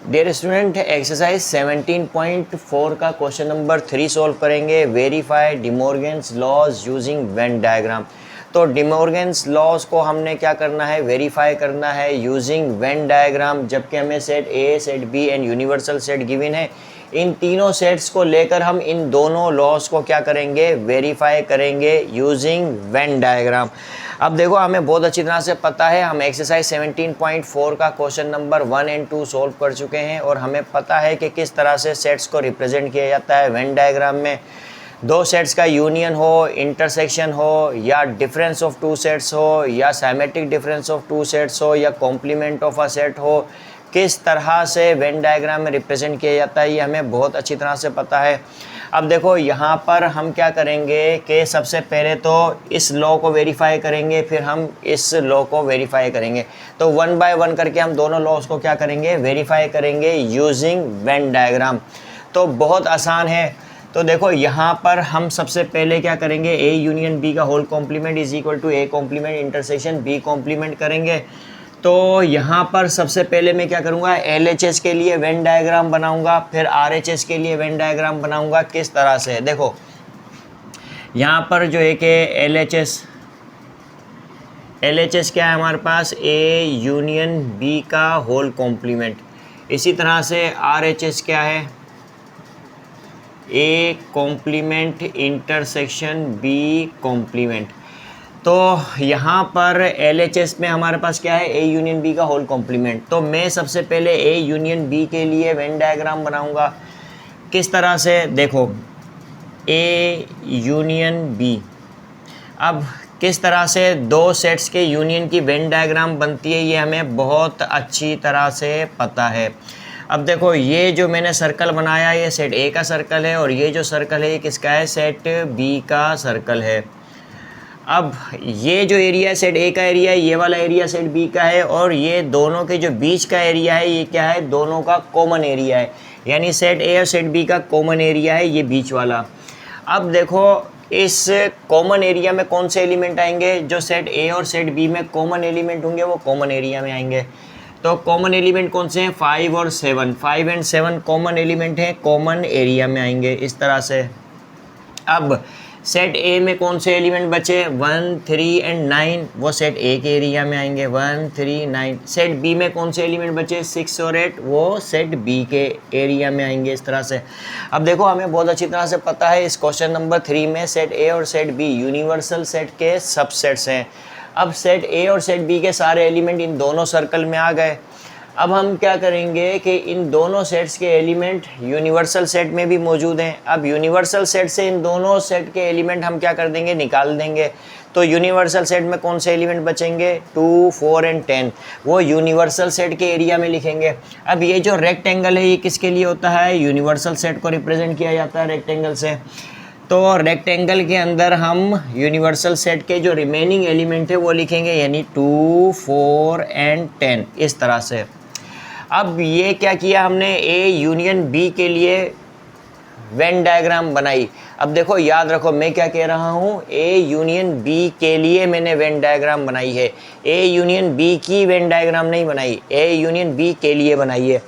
Dear student, exercise 17.4 का question number 3 solve करेंगे। Verify De Morgan's laws using Venn diagram. तो De Morgan's laws को हमने क्या करना है, वेरीफाई करना है यूजिंग वेन डायग्राम। जबकि हमें set A, set B and universal set given है। इन तीनों सेट्स को लेकर हम इन दोनों लॉज को क्या करेंगे, वेरीफाई करेंगे यूजिंग वेन डायग्राम। अब देखो, हमें बहुत अच्छी तरह से पता है, हम एक्सरसाइज 17.4 का क्वेश्चन नंबर 1 एंड 2 सॉल्व कर चुके हैं और हमें पता है कि किस तरह से सेट्स को रिप्रेजेंट किया जाता है वेन डायग्राम में। दो सेट्स का यूनियन हो, इंटरसेक्शन हो, या डिफरेंस ऑफ टू सेट्स हो, या symmetric difference of two sets हो, या कॉम्प्लीमेंट ऑफ अ सेट हो, किस तरह से वेन डायग्राम में रिप्रेजेंट किया जाता है ये हमें बहुत अच्छी तरह से पता है। अब देखो, यहाँ पर हम क्या करेंगे कि सबसे पहले तो इस लॉ को वेरीफाई करेंगे, फिर हम इस लॉ को वेरीफाई करेंगे। तो वन बाय वन करके हम दोनों लॉज को क्या करेंगे, वेरीफाई करेंगे यूजिंग वेन डायग्राम। तो बहुत आसान है। तो देखो, यहाँ पर हम सबसे पहले क्या करेंगे, ए यूनियन बी का whole complement is equal to A complement intersection B complement करेंगे। तो यहाँ पर सबसे पहले मैं क्या करूँगा, LHS के लिए वेन डायग्राम बनाऊँगा, फिर RHS के लिए वेन डायग्राम बनाऊँगा। किस तरह से, देखो यहाँ पर जो है कि LHS क्या है हमारे पास, A यूनियन B का होल कॉम्प्लीमेंट। इसी तरह से RHS क्या है, A complement intersection B complement. तो यहाँ पर LHS में हमारे पास क्या है, A यूनियन B का होल कॉम्प्लीमेंट। तो मैं सबसे पहले A यूनियन B के लिए वेन डायग्राम बनाऊँगा। किस तरह से, देखो A यूनियन B। अब किस तरह से दो सेट्स के यूनियन की वेन डायग्राम बनती है ये हमें बहुत अच्छी तरह से पता है। अब देखो, ये जो मैंने सर्कल बनाया ये सेट A का सर्कल है और ये जो सर्कल है ये किसका है, सेट B का सर्कल है। अब ये जो एरिया है सेट A का एरिया है, ये वाला एरिया सेट B का है, और ये दोनों के जो बीच का एरिया है ये क्या है, दोनों का कॉमन एरिया है। यानी सेट A और सेट B का कॉमन एरिया है ये बीच वाला। अब देखो, इस कॉमन एरिया में कौन से एलिमेंट आएंगे, जो सेट A और सेट B में कॉमन एलिमेंट होंगे वो कॉमन एरिया में आएंगे। तो कॉमन एलिमेंट कौन से हैं, 5 और 7, 5 एंड 7 कॉमन एलिमेंट हैं, कॉमन एरिया में आएंगे इस तरह से। अब सेट A में कौन से एलिमेंट बचे, 1, 3 एंड 9, वो सेट A के एरिया में आएंगे, 1, 3, 9। सेट B में कौन से एलिमेंट बचे, 6 और 8, वो सेट B के एरिया में आएंगे इस तरह से। अब देखो, हमें बहुत अच्छी तरह से पता है इस क्वेश्चन नंबर 3 में सेट A और सेट B यूनिवर्सल सेट के सबसेट्स हैं। अब सेट A और सेट B के सारे एलिमेंट इन दोनों सर्कल में आ गए। अब हम क्या करेंगे कि इन दोनों सेट्स के एलिमेंट यूनिवर्सल सेट में भी मौजूद हैं। अब यूनिवर्सल सेट से इन दोनों सेट के एलिमेंट हम क्या कर देंगे, निकाल देंगे। तो यूनिवर्सल सेट में कौन से एलिमेंट बचेंगे, 2, 4 एंड 10, वो यूनिवर्सल सेट के एरिया में लिखेंगे। अब ये जो रेक्टेंगल है ये किसके लिए होता है, यूनिवर्सल सेट को रिप्रेजेंट किया जाता है रेक्टेंगल से। तो रेक्टेंगल के अंदर हम यूनिवर्सल सेट के जो रिमेनिंग एलिमेंट है वो लिखेंगे, यानी 2, 4 एंड 10 इस तरह से। अब ये क्या किया हमने, A यूनियन B के लिए वेन डायग्राम बनाई। अब देखो, याद रखो मैं क्या कह रहा हूँ, A यूनियन B के लिए मैंने वेन डायग्राम बनाई है, A यूनियन B की वेन डायग्राम नहीं बनाई, A यूनियन B के लिए बनाई है।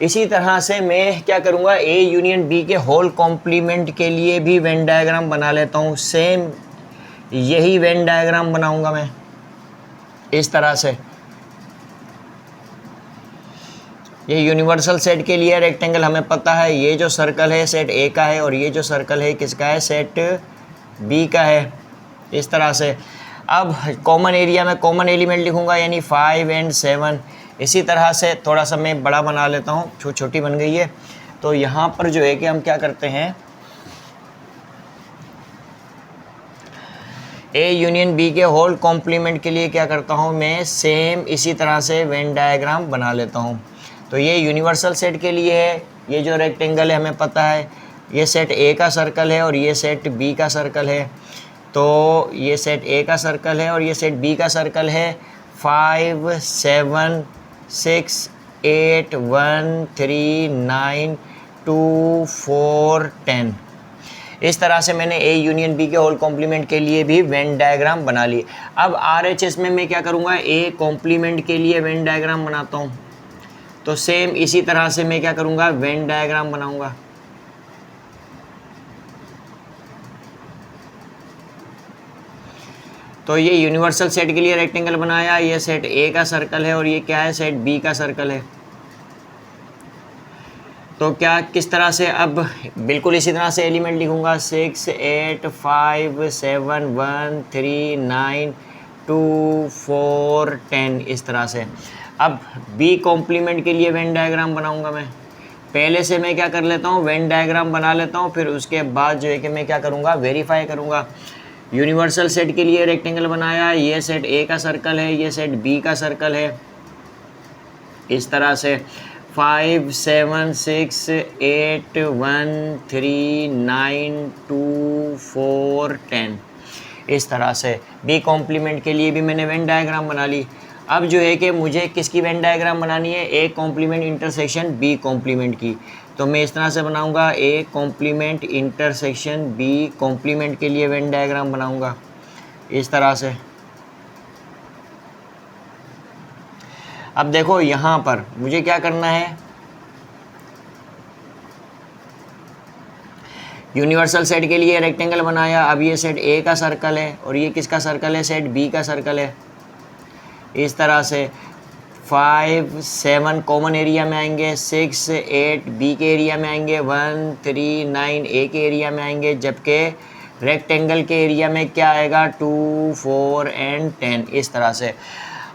इसी तरह से मैं क्या करूँगा, A यूनियन B के होल कॉम्प्लीमेंट के लिए भी वेन डायग्राम बना लेता हूँ। सेम यही वेन डायग्राम बनाऊँगा मैं इस तरह से। ये यूनिवर्सल सेट के लिए रेक्टेंगल हमें पता है, ये जो सर्कल है सेट A का है और ये जो सर्कल है किसका है, सेट B का है इस तरह से। अब कॉमन एरिया में कॉमन एलिमेंट लिखूंगा, यानी 5 एंड 7। इसी तरह से थोड़ा सा मैं बड़ा बना लेता हूँ, छोटी बन गई है। तो यहाँ पर जो है कि हम क्या करते हैं, A यूनियन B के होल कॉम्प्लीमेंट के लिए क्या करता हूँ मैं, सेम इसी तरह से वेन डायग्राम बना लेता हूँ। तो ये यूनिवर्सल सेट के लिए है, ये जो रेक्टेंगल है हमें पता है ये सेट A का सर्कल है और ये सेट B का सर्कल है। तो ये सेट A का सर्कल है और ये सेट B का सर्कल है। 5, 7, 6, 8, 1, 3, 9, 2, 4, 10 इस तरह से मैंने A यूनियन B के होल कॉम्प्लीमेंट के लिए भी वेन डायग्राम बना ली। अब RHS में मैं क्या करूँगा, A कॉम्प्लीमेंट के लिए वेन डायग्राम बनाता हूँ। तो सेम इसी तरह से मैं क्या करूँगा, वेन डायग्राम बनाऊँगा। तो ये यूनिवर्सल सेट के लिए रेक्टेंगल बनाया, ये सेट ए का सर्कल है और ये क्या है, सेट बी का सर्कल है। तो क्या किस तरह से, अब बिल्कुल इसी तरह से एलिमेंट लिखूंगा, 6 8 5 7 1 3 9 2 4 10 इस तरह से। अब बी कॉम्प्लीमेंट के लिए वेन डायग्राम बनाऊंगा मैं। पहले से मैं क्या कर लेता हूँ, वेन डायग्राम बना लेता हूँ, फिर उसके बाद जो है कि मैं क्या करूँगा, वेरीफाई करूँगा। यूनिवर्सल सेट के लिए रेक्टेंगल बनाया, ये सेट ए का सर्कल है, ये सेट बी का सर्कल है, इस तरह से 5 7 6 8 1 3 9 2 4 10 इस तरह से। बी कॉम्प्लीमेंट के लिए भी मैंने वेन डायग्राम बना ली। अब जो है कि मुझे किसकी वेन डायग्राम बनानी है, A complement intersection B complement की। तो मैं इस तरह से बनाऊंगा, A complement intersection B complement के लिए वेन डायग्राम बनाऊंगा इस तरह से। अब देखो यहाँ पर मुझे क्या करना है, यूनिवर्सल सेट के लिए रेक्टेंगल बनाया, अब ये सेट ए का सर्कल है और ये किसका सर्कल है, सेट बी का सर्कल है। इस तरह से 5 7 कॉमन एरिया में आएंगे, 6 8 बी के एरिया में आएंगे, 1 3 9 ए के एरिया में आएंगे, जबकि रेक्टेंगल के एरिया में क्या आएगा, 2 4 एंड 10 इस तरह से।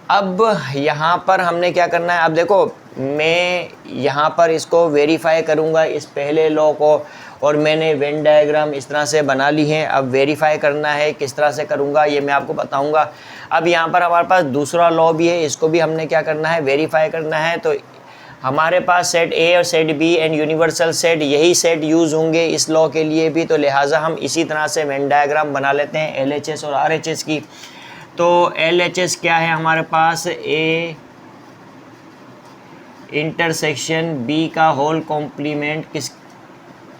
अब यहाँ पर हमने क्या करना है, अब देखो मैं यहाँ पर इसको वेरीफाई करूँगा इस पहले लॉ को, और मैंने वेन डायग्राम इस तरह से बना ली है। अब वेरीफाई करना है, किस तरह से करूँगा ये मैं आपको बताऊँगा। अब यहाँ पर हमारे पास दूसरा लॉ भी है, इसको भी हमने क्या करना है, वेरीफाई करना है। तो हमारे पास सेट ए और set B and universal set, यही सेट यूज़ होंगे इस लॉ के लिए भी, तो लिहाजा हम इसी तरह से वेन डायग्राम बना लेते हैं LHS और RHS की। तो LHS क्या है हमारे पास, ए इंटरसेक्शन बी का होल कॉम्प्लीमेंट किस,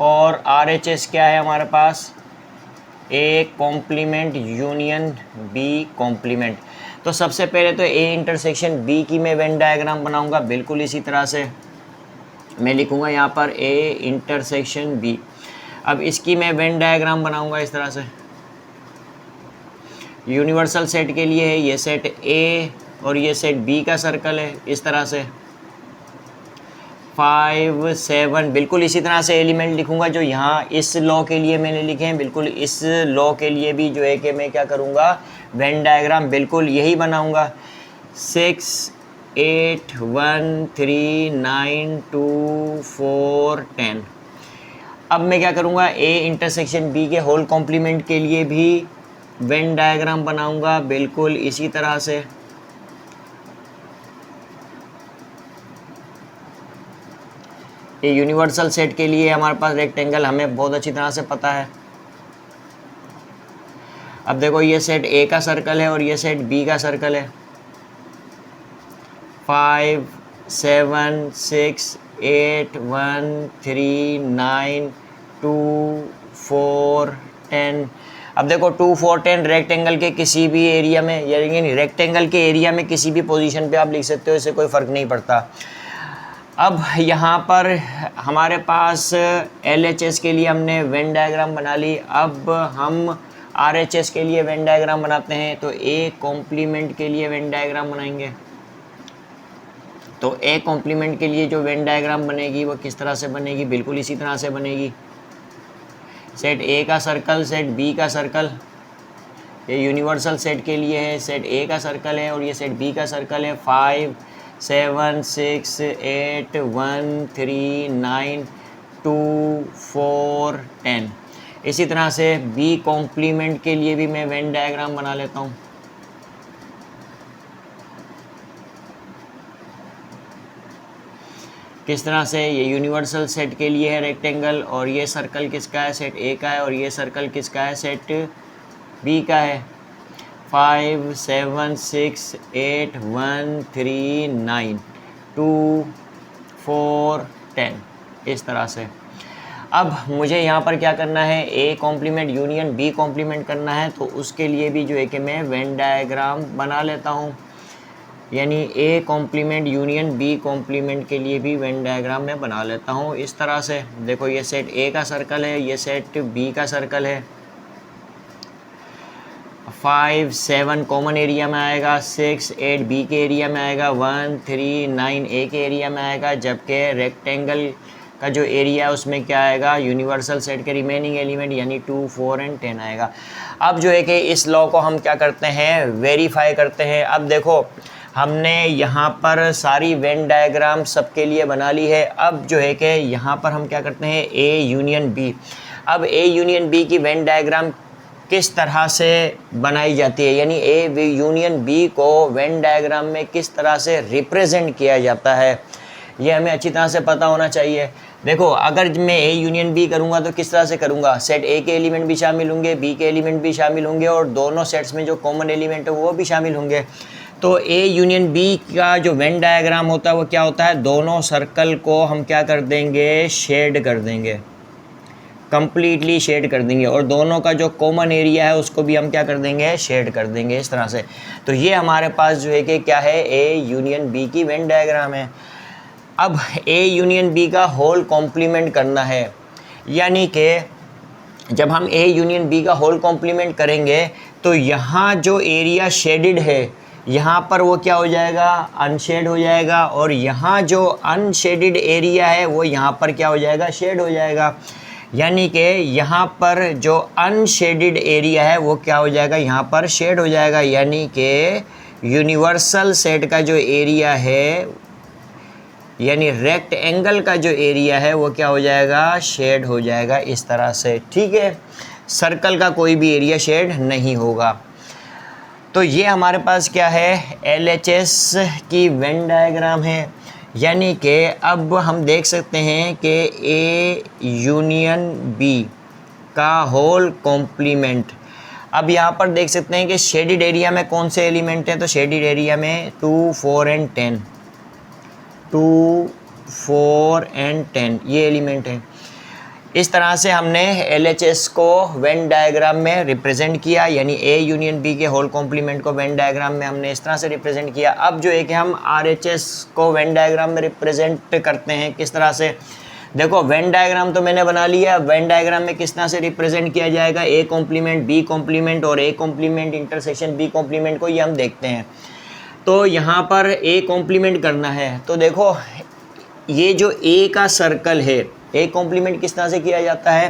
और RHS क्या है हमारे पास, A complement union B complement. तो सबसे पहले तो ए इंटरसेक्शन बी की मैं वेन डायग्राम बनाऊंगा, बिल्कुल इसी तरह से मैं लिखूंगा यहाँ पर ए इंटरसेक्शन बी। अब इसकी मैं वेन डायग्राम बनाऊंगा इस तरह से। यूनिवर्सल सेट के लिए है, ये सेट ए और ये सेट बी का सर्कल है इस तरह से। 5 7 बिल्कुल इसी तरह से एलिमेंट लिखूंगा जो यहाँ इस लॉ के लिए मैंने लिखे हैं, बिल्कुल इस लॉ के लिए भी जो है कि मैं क्या करूँगा, वेन डायग्राम बिल्कुल यही बनाऊँगा। 6 8 1 3 9 2 4 10। अब मैं क्या करूँगा, ए इंटरसेक्शन बी के होल कॉम्प्लीमेंट के लिए भी वेन डायग्राम बनाऊँगा बिल्कुल इसी तरह से। ये यूनिवर्सल सेट के लिए हमारे पास रेक्टेंगल हमें बहुत अच्छी तरह से पता है। अब देखो ये सेट ए का सर्कल है और ये सेट बी का सर्कल है। 5 7 6 8 1 3 9 2 4 10। अब देखो 2 4 10 रेक्टेंगल के किसी भी एरिया में, यानी रेक्टेंगल के एरिया में किसी भी पोजीशन पे आप लिख सकते हो, इससे कोई फ़र्क नहीं पड़ता। अब यहाँ पर हमारे पास LHS के लिए हमने वेन डायग्राम बना ली। अब हम RHS के लिए वेन डायग्राम बनाते हैं। तो ए कॉम्प्लीमेंट के लिए वेन डायग्राम बनाएंगे। तो ए कॉम्प्लीमेंट के लिए जो वेन डायग्राम बनेगी वो किस तरह से बनेगी, बिल्कुल इसी तरह से बनेगी। सेट ए का सर्कल, सेट बी का सर्कल, ये यूनिवर्सल सेट के लिए है। सेट ए का सर्कल है और ये सेट बी का सर्कल है। 5 7 6 8 1 3 9 2 4 10। इसी तरह से बी कॉम्प्लीमेंट के लिए भी मैं वेन डायग्राम बना लेता हूँ। किस तरह से, ये यूनिवर्सल सेट के लिए है रेक्टेंगल, और ये सर्कल किसका है, सेट ए का है, और ये सर्कल किसका है, सेट बी का है। 5 7 6 8 1 3 9 2 4 10 इस तरह से। अब मुझे यहाँ पर क्या करना है, A complement union B complement करना है। तो उसके लिए भी जो है कि मैं वेन डायग्राम बना लेता हूँ। यानी A complement union B complement के लिए भी वेन डायग्राम मैं बना लेता हूँ इस तरह से। देखो ये सेट ए का सर्कल है, ये सेट बी का सर्कल है। 5 7 कॉमन एरिया में आएगा, 6 8 बी के एरिया में आएगा, 1 3 9 ए के एरिया में आएगा, जबकि रेक्टेंगल का जो एरिया है उसमें क्या आएगा, यूनिवर्सल सेट के रिमेनिंग एलिमेंट यानी 2 4 एंड 10 आएगा। अब जो है कि इस लॉ को हम क्या करते हैं, वेरीफाई करते हैं। अब देखो हमने यहाँ पर सारी वेन डायग्राम सबके लिए बना ली है। अब जो है कि यहाँ पर हम क्या करते हैं, ए यूनियन बी। अब ए यूनियन बी की वेन डायग्राम किस तरह से बनाई जाती है, यानी ए यूनियन बी को वेन डायग्राम में किस तरह से रिप्रेजेंट किया जाता है, ये हमें अच्छी तरह से पता होना चाहिए। देखो अगर मैं ए यूनियन बी करूँगा तो किस तरह से करूँगा, सेट ए के एलिमेंट भी शामिल होंगे, बी के एलिमेंट भी शामिल होंगे और दोनों सेट्स में जो कॉमन एलिमेंट है वो भी शामिल होंगे। तो ए यूनियन बी का जो वेन डायग्राम होता है वो क्या होता है, दोनों सर्कल को हम क्या कर देंगे, शेड कर देंगे, कंप्लीटली शेड कर देंगे, और दोनों का जो कॉमन एरिया है उसको भी हम क्या कर देंगे, शेड कर देंगे इस तरह से। तो ये हमारे पास जो है कि क्या है, ए यूनियन बी की वेन डायग्राम है। अब ए यूनियन बी का होल कॉम्प्लीमेंट करना है, यानी कि जब हम ए यूनियन बी का होल कॉम्प्लीमेंट करेंगे तो यहाँ जो एरिया शेडिड है यहाँ पर वो क्या हो जाएगा, अनशेड हो जाएगा, और यहाँ जो अनशेडिड एरिया है वो यहाँ पर क्या हो जाएगा, शेड हो जाएगा। यानी कि यहाँ पर जो अनशेडिड एरिया है वो क्या हो जाएगा, यहाँ पर शेड हो जाएगा। यानी कि यूनिवर्सल सेट का जो एरिया है, यानी रेक्ट एंगल का जो एरिया है वो क्या हो जाएगा, शेड हो जाएगा इस तरह से। ठीक है, सर्कल का कोई भी एरिया शेड नहीं होगा। तो ये हमारे पास क्या है, LHS की वेन डायग्राम है। यानी कि अब हम देख सकते हैं कि ए यूनियन बी का होल कॉम्प्लीमेंट। अब यहाँ पर देख सकते हैं कि शेडिड एरिया में कौन से एलिमेंट हैं, तो शेडिड एरिया में 2 4 एंड 10, 2 4 एंड 10 ये एलिमेंट हैं। इस तरह से हमने LHS को वेन डायग्राम में रिप्रेजेंट किया, यानी ए यूनियन बी के होल कॉम्प्लीमेंट को वेन डायग्राम में हमने इस तरह से रिप्रेजेंट किया। अब जो है कि हम RHS को वेन डायग्राम में रिप्रेजेंट करते हैं किस तरह से। देखो वेन डायग्राम तो मैंने बना लिया, वेन डायग्राम में किस तरह से रिप्रेजेंट किया जाएगा, ए कॉम्प्लीमेंट बी कॉम्प्लीमेंट और A complement intersection B complement को, ये हम देखते हैं। तो यहाँ पर ए कॉम्प्लीमेंट करना है, तो देखो ये जो ए का सर्कल है, ए कॉम्प्लीमेंट किस तरह से किया जाता है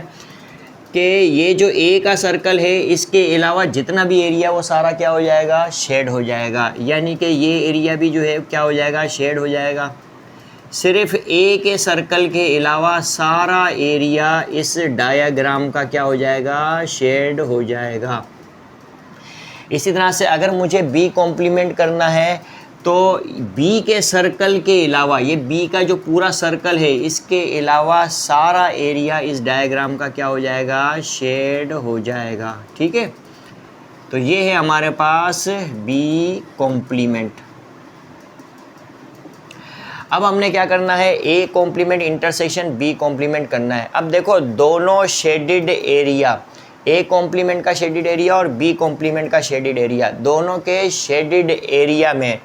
कि ये जो ए का सर्कल है इसके अलावा जितना भी एरिया वो सारा क्या हो जाएगा, शेड हो जाएगा। यानी कि ये एरिया भी जो है क्या हो जाएगा, शेड हो जाएगा। सिर्फ ए के सर्कल के अलावा सारा एरिया इस डायग्राम का क्या हो जाएगा, शेड हो जाएगा। इसी तरह से अगर मुझे बी कॉम्प्लीमेंट करना है तो बी के सर्कल के अलावा, ये बी का जो पूरा सर्कल है इसके अलावा सारा एरिया इस डायग्राम का क्या हो जाएगा, शेड हो जाएगा। ठीक है, तो ये है हमारे पास बी कॉम्प्लीमेंट। अब हमने क्या करना है, A complement intersection B complement करना है। अब देखो दोनों शेडिड एरिया, ए कॉम्प्लीमेंट का शेडिड एरिया और बी कॉम्प्लीमेंट का शेडिड एरिया, दोनों के शेडिड एरिया में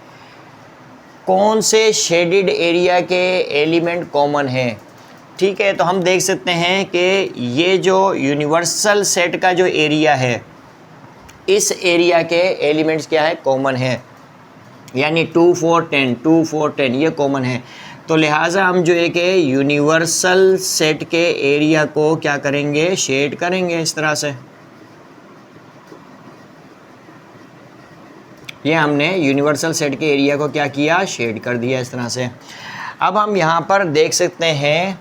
कौन से शेडिड एरिया के एलिमेंट कॉमन है। ठीक है, तो हम देख सकते हैं कि ये जो यूनिवर्सल सेट का जो एरिया है इस एरिया के एलिमेंट्स क्या है, कॉमन है, यानी 2 4 10 2 4 10 ये कॉमन है। तो लिहाजा हम जो है कि यूनिवर्सल सेट के एरिया को क्या करेंगे, शेड करेंगे इस तरह से। ये हमने यूनिवर्सल सेट के एरिया को क्या किया, शेड कर दिया इस तरह से। अब हम यहाँ पर देख सकते हैं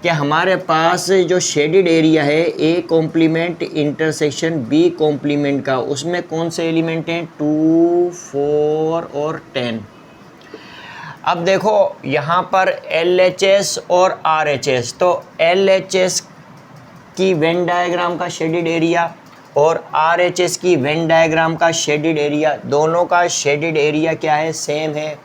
कि हमारे पास जो शेडिड एरिया है A complement intersection B complement का, उसमें कौन से एलिमेंट हैं, 2 4 और 10। अब देखो यहाँ पर LHS और RHS, तो LHS की वेन डायग्राम का शेडिड एरिया और RHS की वेन डायग्राम का शेडिड एरिया, दोनों का शेडिड एरिया क्या है, सेम है।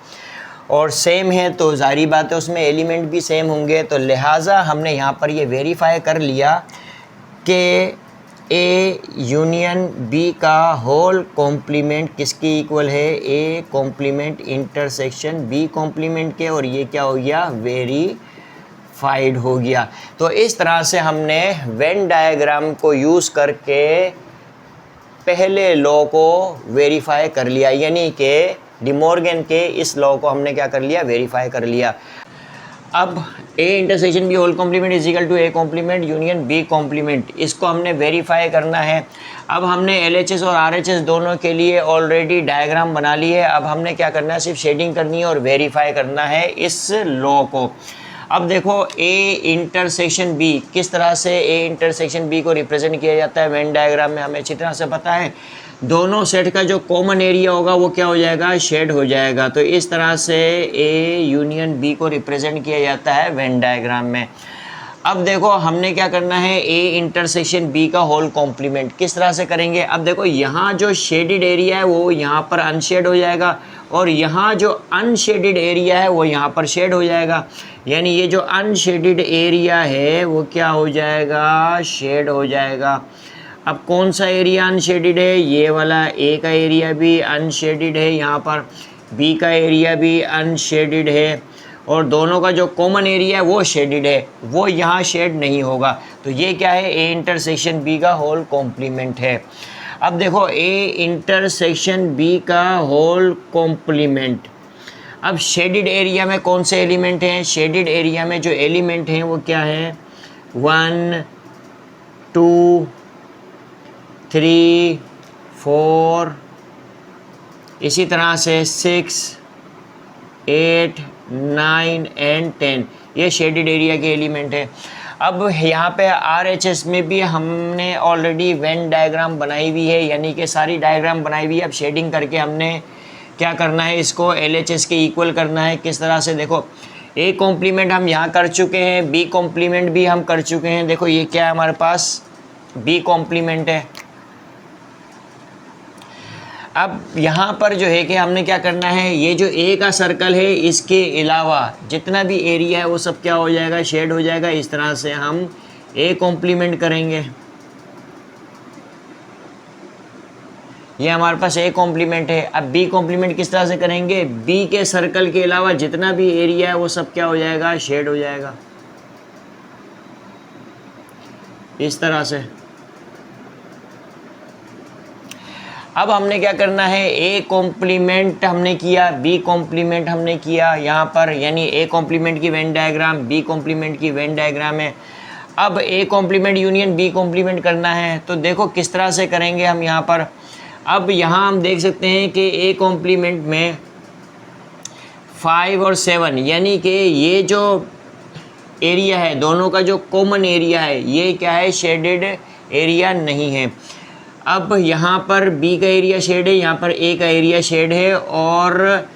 और सेम है तो जारी बात है उसमें एलिमेंट भी सेम होंगे। तो लिहाजा हमने यहाँ पर ये वेरीफाई कर लिया कि ए यूनियन बी का होल कॉम्प्लीमेंट किसके इक्वल है, A complement intersection B complement के, और ये क्या हो गया, वेरीफाइड हो गया। तो इस तरह से हमने वेन डायग्राम को यूज़ करके पहले लॉ को वेरीफाई कर लिया, यानी कि डिमॉर्गन के इस लॉ को हमने क्या कर लिया, वेरीफाई कर लिया। अब A intersection B whole complement is equal to A complement union B complement, इसको हमने वेरीफाई करना है। अब हमने एलएचएस और आरएचएस दोनों के लिए ऑलरेडी डायग्राम बना ली है। अब हमने क्या करना है, सिर्फ शेडिंग करनी है और वेरीफाई करना है इस लॉ को। अब देखो ए इंटरसेक्शन बी, किस तरह से ए इंटरसेक्शन बी को रिप्रेजेंट किया जाता है वेन डायग्राम में, हमें अच्छी तरह से पता है। दोनों सेट का जो कॉमन एरिया होगा वो क्या हो जाएगा, शेड हो जाएगा। तो इस तरह से ए यूनियन बी को रिप्रेजेंट किया जाता है वेन डायग्राम में। अब देखो हमने क्या करना है, ए इंटरसेक्शन बी का होल कॉम्प्लीमेंट किस तरह से करेंगे। अब देखो यहाँ जो शेडिड एरिया है वो यहाँ पर अनशेड हो जाएगा, और यहाँ जो अनशेडिड एरिया है वो यहाँ पर शेड हो जाएगा। यानी ये जो अनशेडिड एरिया है वो क्या हो जाएगा, शेड हो जाएगा। अब कौन सा एरिया अनशेडिड है, ये वाला ए का एरिया भी अनशेडिड है, यहाँ पर बी का एरिया भी अनशेडिड है, और दोनों का जो कॉमन एरिया है वो शेडिड है, वो यहाँ शेड नहीं होगा। तो ये क्या है, ए इंटरसेक्शन बी का होल कॉम्प्लीमेंट है। अब देखो ए इंटरसेक्शन बी का होल कॉम्प्लीमेंट, अब शेडिड एरिया में कौन से एलिमेंट हैं, शेडिड एरिया में जो एलिमेंट हैं वो क्या है, 1 2 3 4, इसी तरह से 6 8 9 एंड 10, ये शेडिड एरिया के एलिमेंट है। अब यहाँ पे आरएचएस में भी हमने ऑलरेडी वेन डायग्राम बनाई हुई है, यानी कि सारी डायग्राम बनाई हुई है। अब शेडिंग करके हमने क्या करना है, इसको एलएचएस के इक्वल करना है। किस तरह से, देखो ए कॉम्प्लीमेंट हम यहाँ कर चुके हैं, बी कॉम्प्लीमेंट भी हम कर चुके हैं। देखो ये क्या है हमारे पास, बी कॉम्प्लीमेंट है। अब यहाँ पर जो है कि हमने क्या करना है, ये जो ए का सर्कल है इसके अलावा जितना भी एरिया है वो सब क्या हो जाएगा, शेड हो जाएगा। इस तरह से हम ए कॉम्प्लीमेंट करेंगे। ये हमारे पास ए कॉम्प्लीमेंट है। अब बी कॉम्प्लीमेंट किस तरह से करेंगे, बी के सर्कल के अलावा जितना भी एरिया है वो सब क्या हो जाएगा, शेड हो जाएगा, इस तरह से। अब हमने क्या करना है, ए कॉम्प्लीमेंट हमने किया, बी कॉम्प्लीमेंट हमने किया यहाँ पर, यानी ए कॉम्प्लीमेंट की वेन डायग्राम, बी कॉम्प्लीमेंट की वेन डायग्राम है। अब A complement union B complement करना है, तो देखो किस तरह से करेंगे हम यहाँ पर। अब यहाँ हम देख सकते हैं कि ए कॉम्प्लीमेंट में 5 और 7, यानी कि ये जो एरिया है दोनों का जो कॉमन एरिया है ये क्या है, शेडेड एरिया नहीं है। अब यहाँ पर बी का एरिया शेड है, यहाँ पर ए का एरिया शेड है, और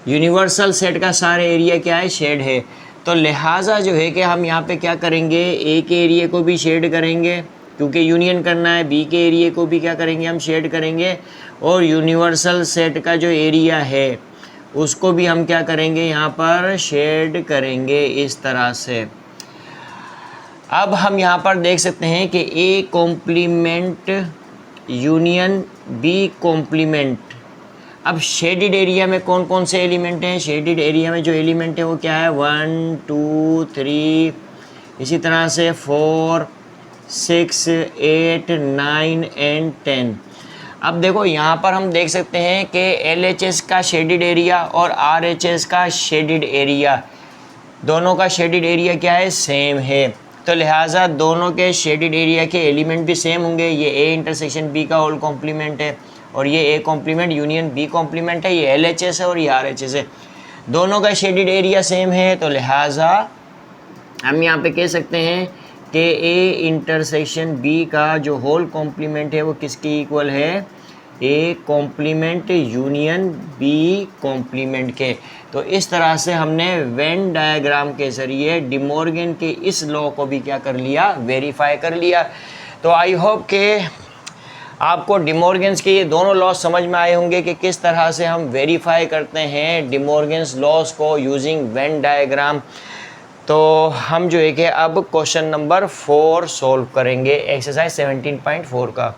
यूनिवर्सल सेट का सारा एरिया क्या है, शेड है। तो लिहाजा जो है कि हम यहाँ पे क्या करेंगे, ए के एरिया को भी शेड करेंगे क्योंकि यूनियन करना है, बी के एरिया को भी क्या करेंगे, हम शेड करेंगे, और यूनिवर्सल सेट का जो एरिया है उसको भी हम क्या करेंगे, यहाँ पर शेड करेंगे, इस तरह से। अब हम यहाँ पर देख सकते हैं कि A complement union B complement. अब शेडिड एरिया में कौन कौन से एलिमेंट हैं, शेडिड एरिया में जो एलिमेंट है वो क्या है, 1 2 3, इसी तरह से 4 6 8 9 एंड 10। अब देखो यहाँ पर हम देख सकते हैं कि एलएचएस का शेडिड एरिया और आरएचएस का शेडिड एरिया, दोनों का शेडिड एरिया क्या है, सेम है। तो लिहाजा दोनों के शेडिड एरिया के एलिमेंट भी सेम होंगे। ये ए इंटरसेक्शन बी का होल कॉम्प्लीमेंट है, और ये A complement union B complement है, ये एलएचएस है और ये आरएचएस है। दोनों का शेडिड एरिया सेम है, तो लिहाजा हम यहाँ पे कह सकते हैं कि ए इंटरसेक्शन बी का जो होल कॉम्प्लीमेंट है वो किसके इक्वल है, A complement union B complement के। तो इस तरह से हमने वेन डायग्राम के ज़रिए डिमॉर्गन के इस लॉ को भी क्या कर लिया, वेरीफाई कर लिया। तो आई होप कि आपको डिमॉर्गन्स के ये दोनों लॉज समझ में आए होंगे कि किस तरह से हम वेरीफाई करते हैं डिमॉर्गन्स लॉज को यूजिंग वेन डायग्राम। तो हम जो है कि अब क्वेश्चन नंबर 4 सॉल्व करेंगे एक्सरसाइज 17.4 का।